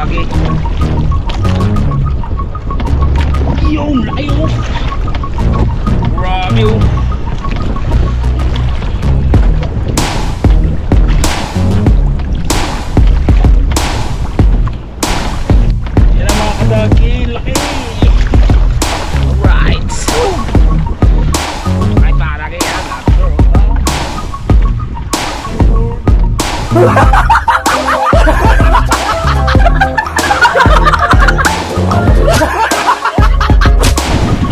kadagi. Yung layo. Grabe oh. Yan ang mga kadagi. Laki. Alright. Alright mga kadagi.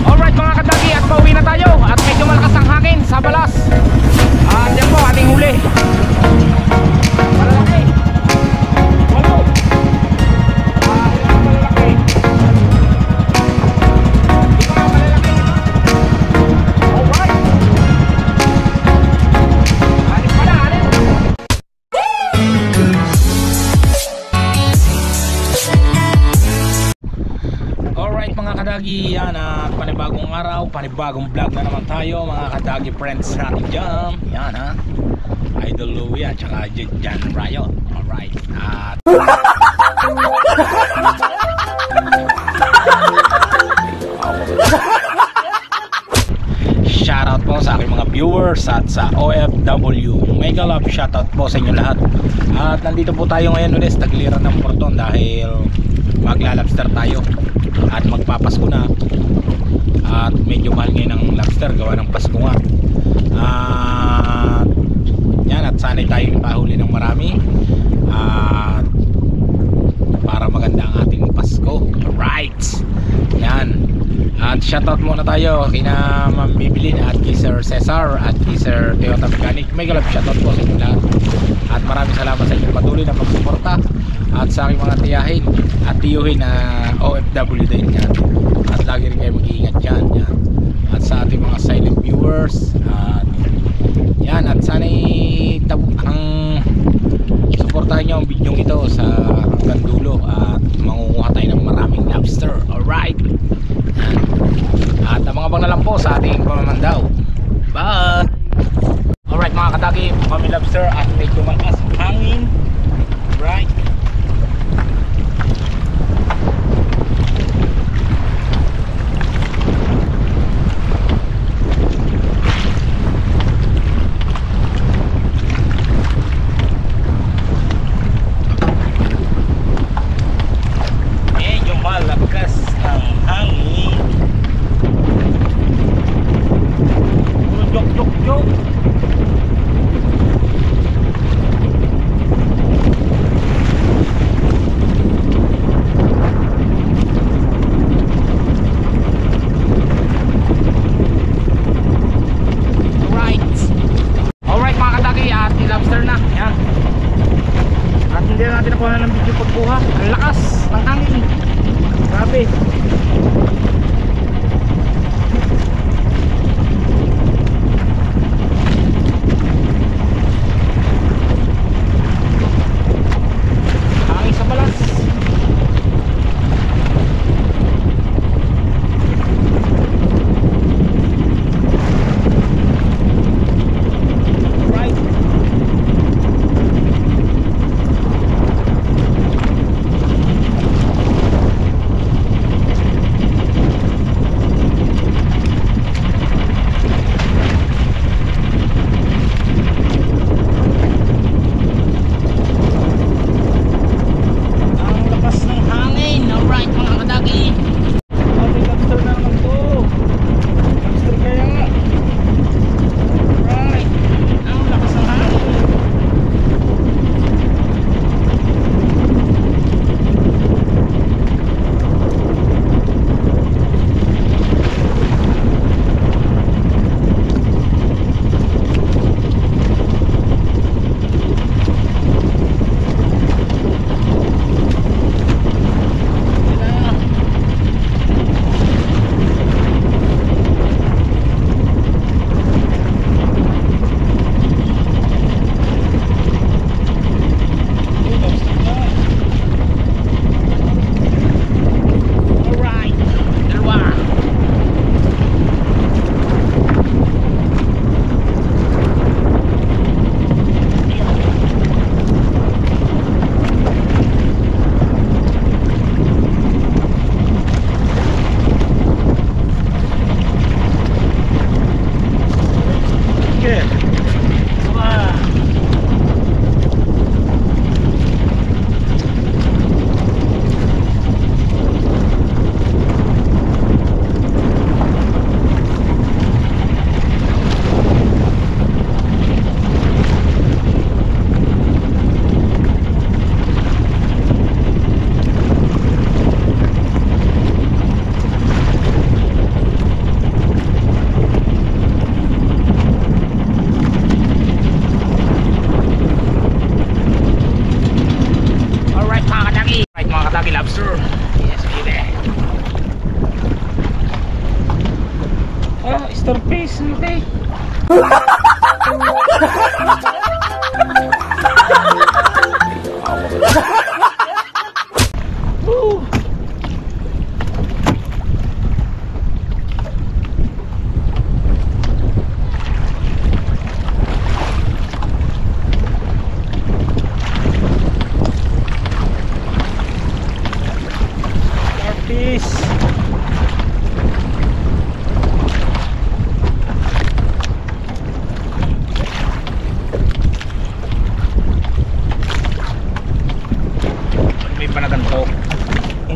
Alright mga kadagi, at pauwi na tayo at medyo malakas ang hangin sa balas. Yan po ating huli. Malalaki. Walo. Malalaki. Ito nga malalaki. Alright. Alis pala, alis. Alright mga kadagi, yan at panibagong araw, panibagong vlog na naman tayo mga kadagi friends natin dyan. Yan ha, Idol Louie at saka Jan Riot. Alright, at shoutout po sa aking mga viewers at sa OFW. Mega love shoutout po sa inyo lahat. At nandito po tayo ngayon ulit sa Tagliran ng Porton dahil maglalabster tayo at magpapasko na. At medyo mahal ngayon ang lobster gawa ng Pasko nga. At yan, at sana'y tayo ipahuli ng marami at para maganda ang ating Pasko. Alright, yan. At shoutout muna tayo kina Ma'am Bibilin at kay Sir Cesar at kay Sir Toyota Mechanic. May galap shoutout po sa inyo lahat. At maraming salamat sa inyong patuloy na pagsuporta at sa aking mga tiyahin at tiyuhin na OFW din yan. At lagi rin kayo mag-iingat dyan, yan. At sa ating mga silent viewers at yan, at sana'y ang suportahan nyo ang video ito sa hanggang dulo at mangunguha tayo ng maraming lobster. Alright, at abang-abang na lang po sa ating pamamandaw. Bye! Alright mga kadagi, kami lobster at medyo malakas ang hangin. Right. Medyo malakas ang hangin. Jok jok jok. Hindi na natin nakuha ng video pagbuha. Ang lakas ng hangin. Grabe. Hangin sa balas.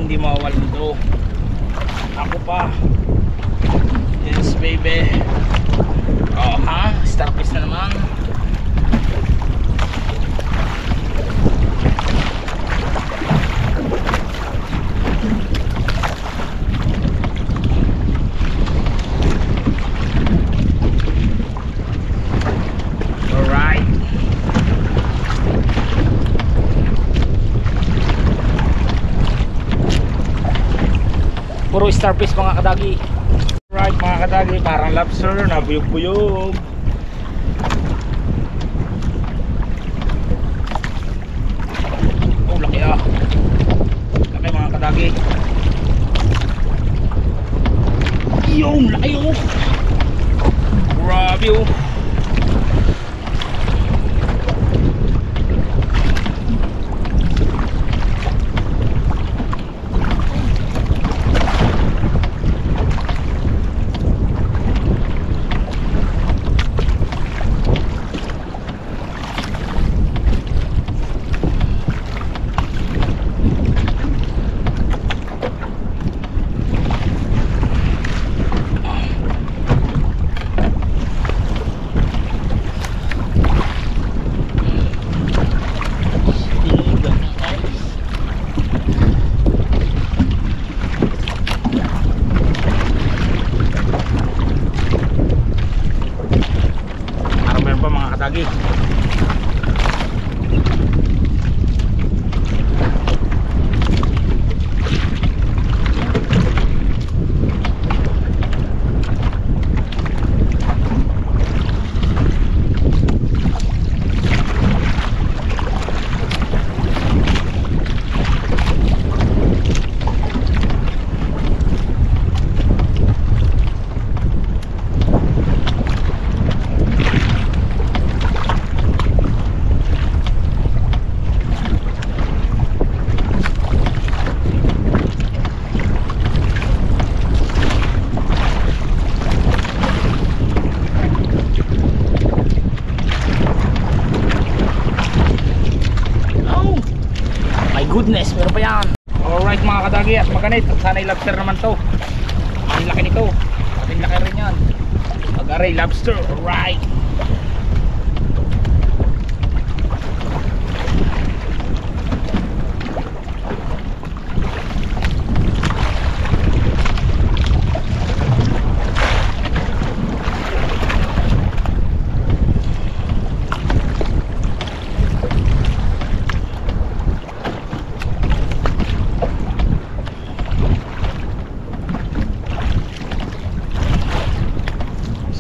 Hindi mawawala nito. Ako pa. Yes baby. Oh ha, starfish na naman. Alright. Puro starfish mga kadagi. Right mga kadagi, parang lobster na buyog-buyog. Oh laki ah. Laki mga kadagi. Yung laki oh. Grabe oh. Lagi. Goodness, meron pa yan. Alright mga kadagi at maganit. At sana'y lobster naman to. Ang laki nito. Ating laki rin yan. Mag-aray lobster. Alright.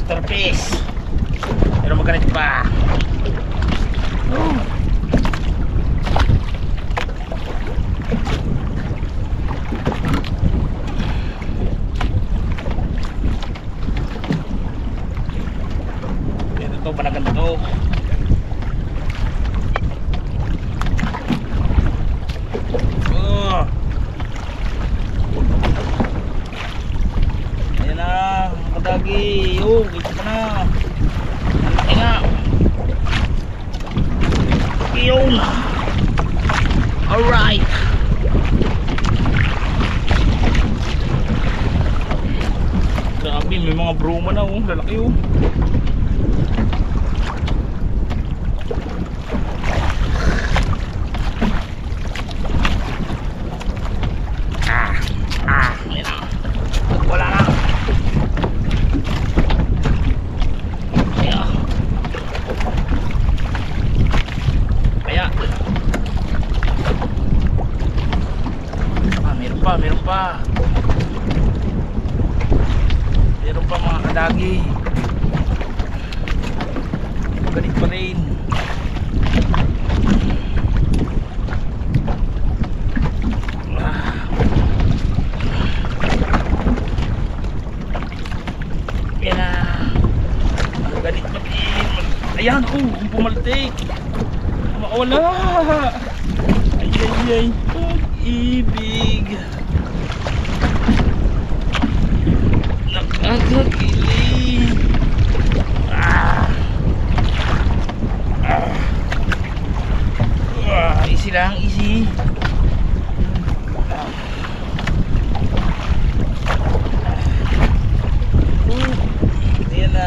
Starfish. Pero maganit pa. Ito to, panagan to. Ayan na, kadagi. Ito ka na. Laki nga. Yun. Alright. Grabe, may mga broma na oh. Lalaki oh. Wala na. Meron pa meron pa mga kadagi. ganit pa rin. Yan na. Ganit pa rin. Ayan, pumaltik. Makawala. Ay, pag-ibig. Nakakakilig. Easy lang, easy. Ayan na.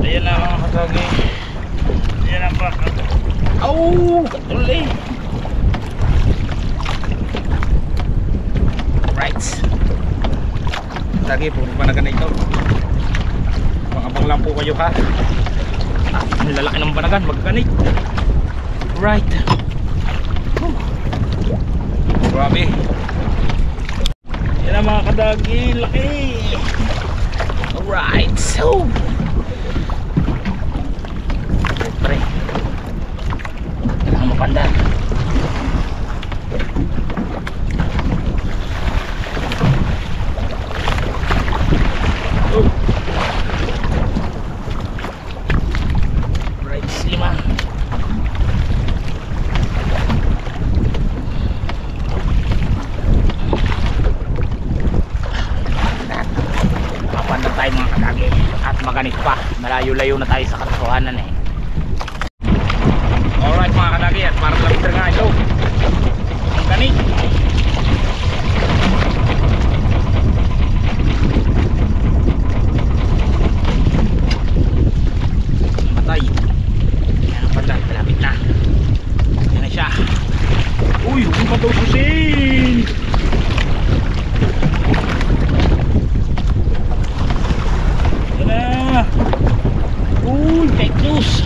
Ayan na mga kasagi. Ayan na pa. Au! Katuloy. Right. Lagi puro panagan na ito. Abang lang po kayo ha. Ang lalaki ng panagan, magganit. Right. Grabe. Yan ang mga kadagi. Laki. Alright. So pre, kailangan mapanda. Right, 5. Mapanda tayo mga kadagi. At maganit pa. Malayo-layo na tayo sa katotohanan eh. Alright mga kadagi, at para lang nga ito ang ganit. Matay. Yan ang pala, malapit na. Yan na siya. Uy, huwag pa daw susin. Yan na. Uy, take loose.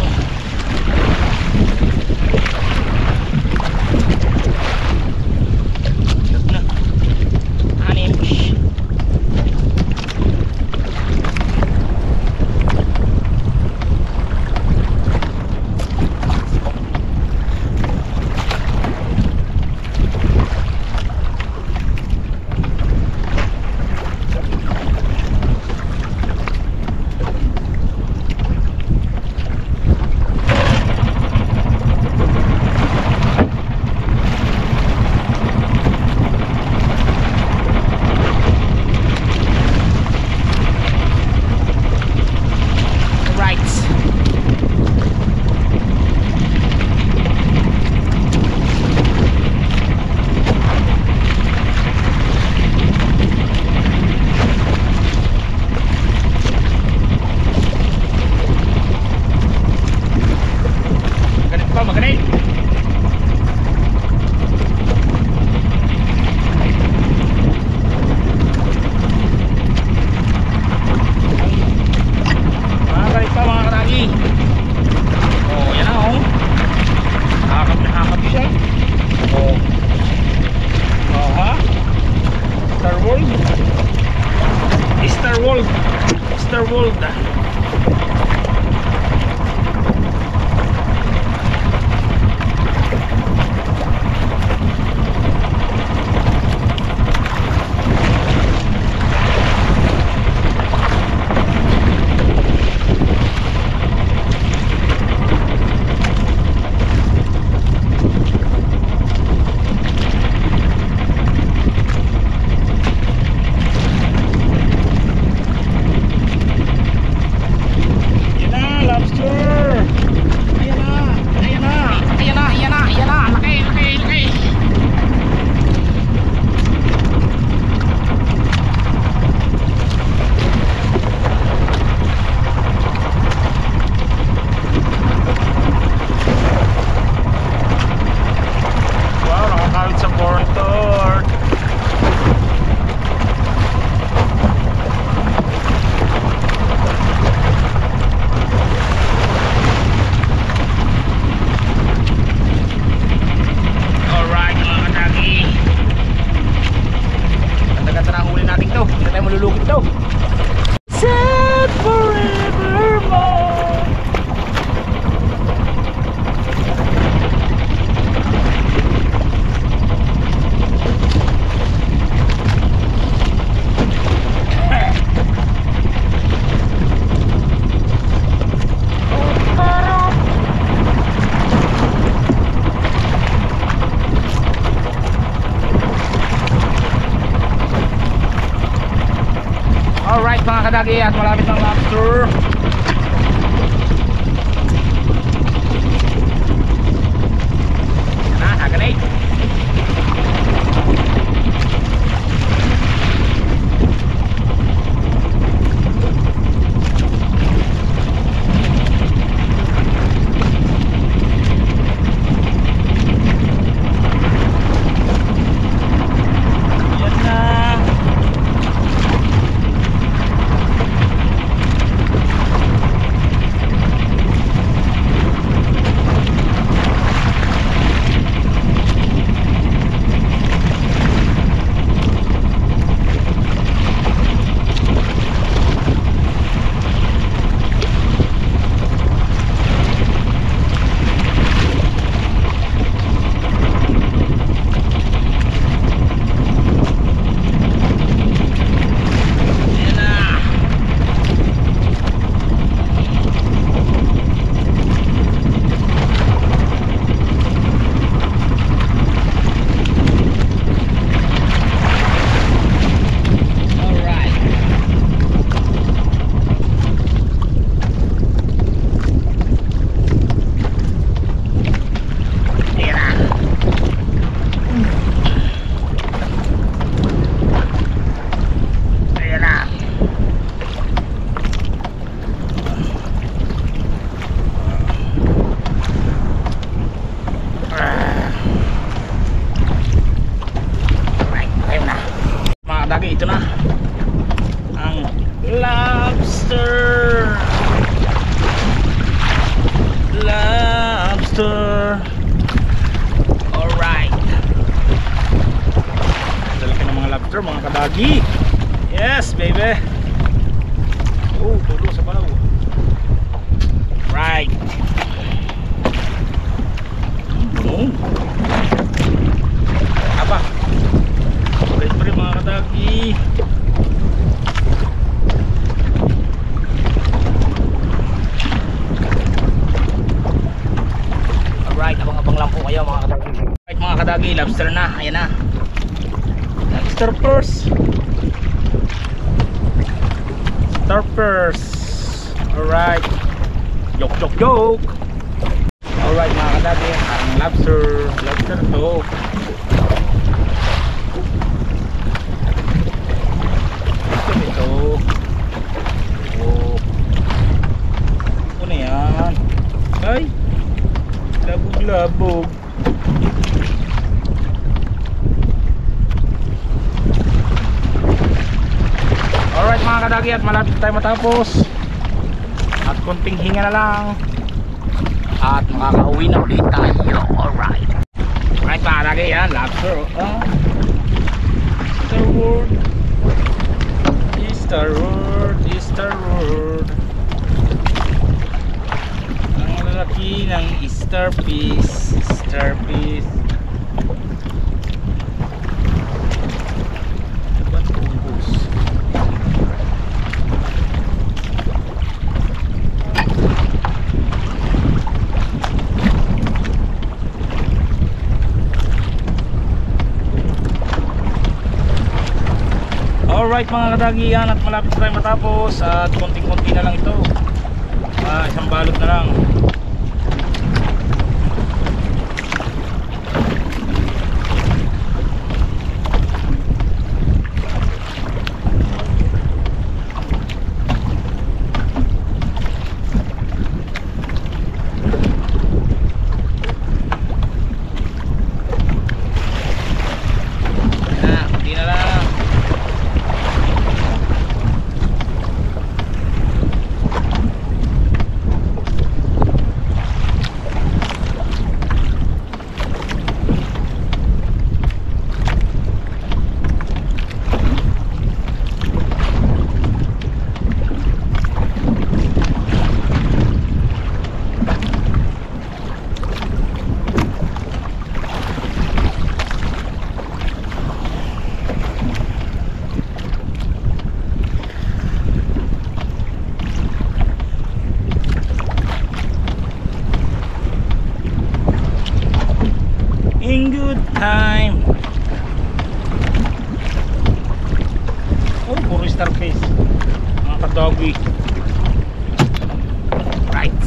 World. dito. Sad forevermore. Alright mga kadagi, at malapit ng lobster. Haganay. Yan na. Ito na ang lobster. Alright, lalaki ng mga lobster mga kadagi. Yes baby. Oh, tulo sa balaw. Right. Aba, pre mga kadagi. Alright, abang-abang lang po kayo mga kadagi. Alright mga kadagi, lobster na. Ayan na, lobster first. Starpers. Alright, joke. Alright mga kadagi, ang lobster to. Ito. Oh. Ano yan? Ay, labog. Alright mga kadagi, at malapit tayo matapos. At konting hinga na lang. At makakauwi na ulit tayo. Alright. Alright mga kadagi, yan, lobster. Easter Road. Ang lalaki ng Easter piece. Alright mga kadagian, at malapit tayo matapos. At konting-konti na lang ito. Isang balot na lang. lobster fish mga kadoggy. Right.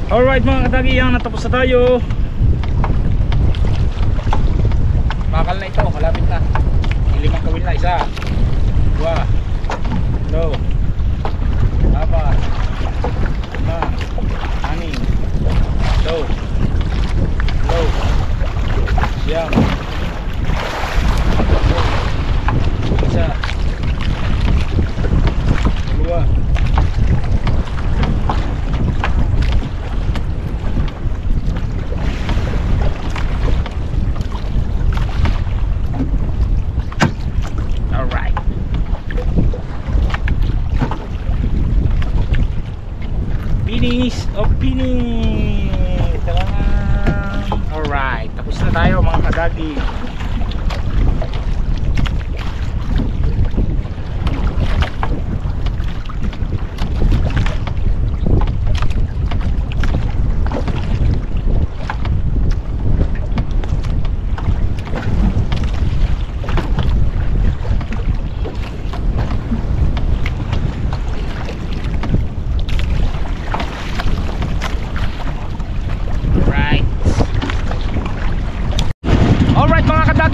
Alright mga kadoggy, yan, natapos na tayo. Bakal na ito, malapit na. Ilimang kawil na, isa, dua, no, apat, lima, anim, do, low, siyam, isa, dua, alright. Finish of finish. Talang. Alright, tapos na tayo mga kadagi.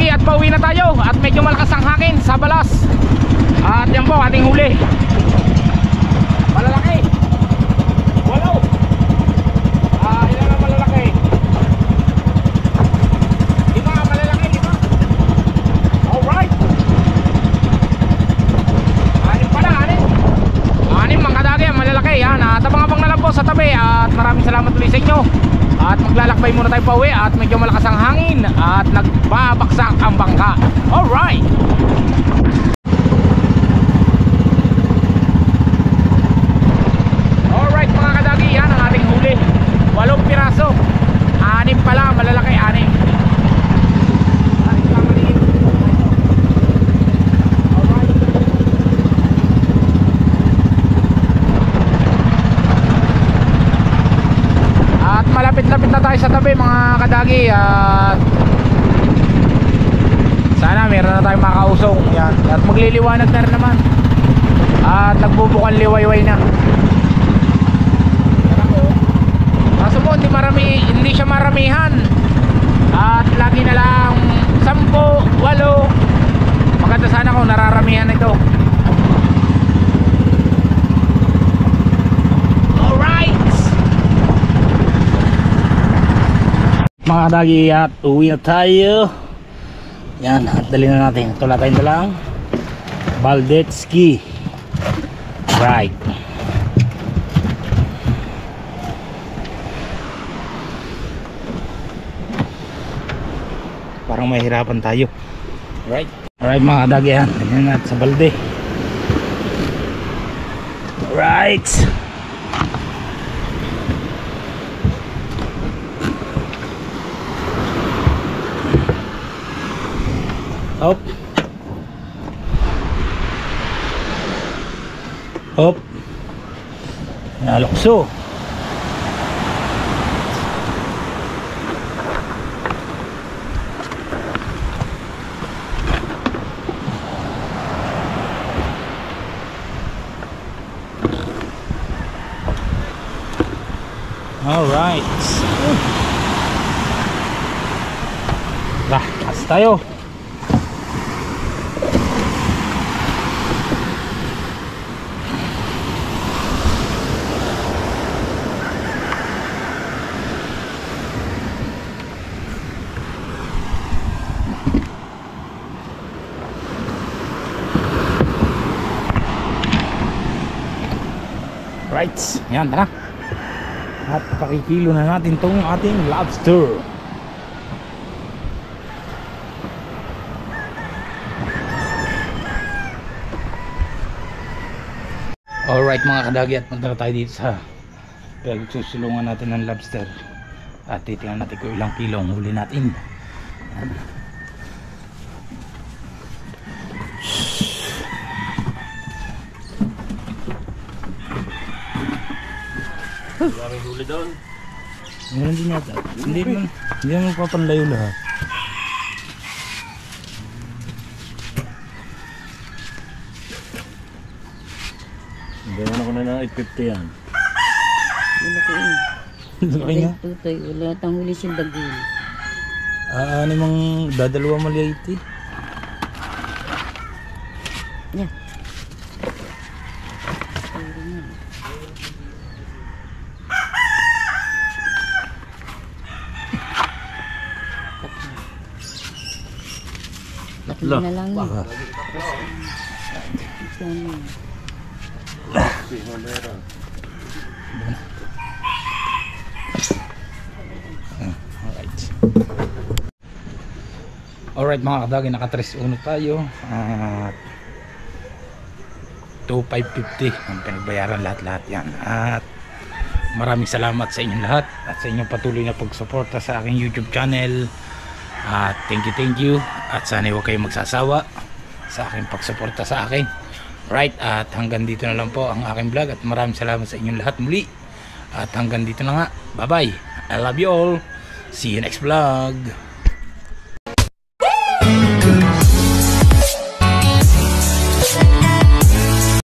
At pauwi na tayo at medyo malakas ang hangin sa balas. At yan po ating huli. Malalaki. Walo. Ilan ang malalaki? 5 malalaki, 5. Alright. 6 pala, 6 mga kadagi, malalaki. Yan, tabang-abang na lang po sa tabi. At maraming salamat ulit sa inyo. At maglalakbay muna tayo pauwi at medyo malakas ang hangin at nagbabaksak ang bangka. Alright! Alright mga kadagi, yan ang ating huli. 8 piraso. 6 pala, malalaki, 6. Malapit-lapit na tayo sa tabi mga kadagi. At sana meron na tayong makausong. Yan. At magliliwanag na rin naman. At nagbubukan liwayway na. Kaso po hindi siya maramihan. At lagi na lang 10, 8. Maganda sana kung nararamihan ito. Mga kadagi, at uwi na tayo. Yan, at dali na natin. Ito lang tayong dalang Baldetski. Right. Parang mahirapan tayo. Right. Alright mga kadagi, yan. Dali na natin sa balde. Right. Hop. Hop. Nalukso. All right. Taas tayo. Right, yan, tara. At pakikilo na natin tong ating lobster. Alright mga kadagi, at punta na tayo dito sa pagsusulungan natin ng lobster. At titingnan natin kung ilang kilo ang huli natin. Yan. Maraming huli doon. Meron din yata. Hindi mo papanlayo lahat. Gawin ako na ng 850 yan. Wala ko eh. Laki nga. Tutoy, wala tang huli siyang dagul. Ano mang dadalawa maliit eh. Yan. Tatlo na lang yun. Alright mga kadagi, naka 3-1 tayo at 2,550 ang pinagbayaran lahat-lahat yan. At maraming salamat sa inyong lahat at sa inyong patuloy na pagsuporta sa aking YouTube channel. At thank you at sana huwag kayong magsasawa sa aking pagsuporta sa akin. Right, at hanggang dito na lang po ang aking vlog at maraming salamat sa inyong lahat muli. At hanggang dito na nga. Bye bye. I love you all. See you next vlog.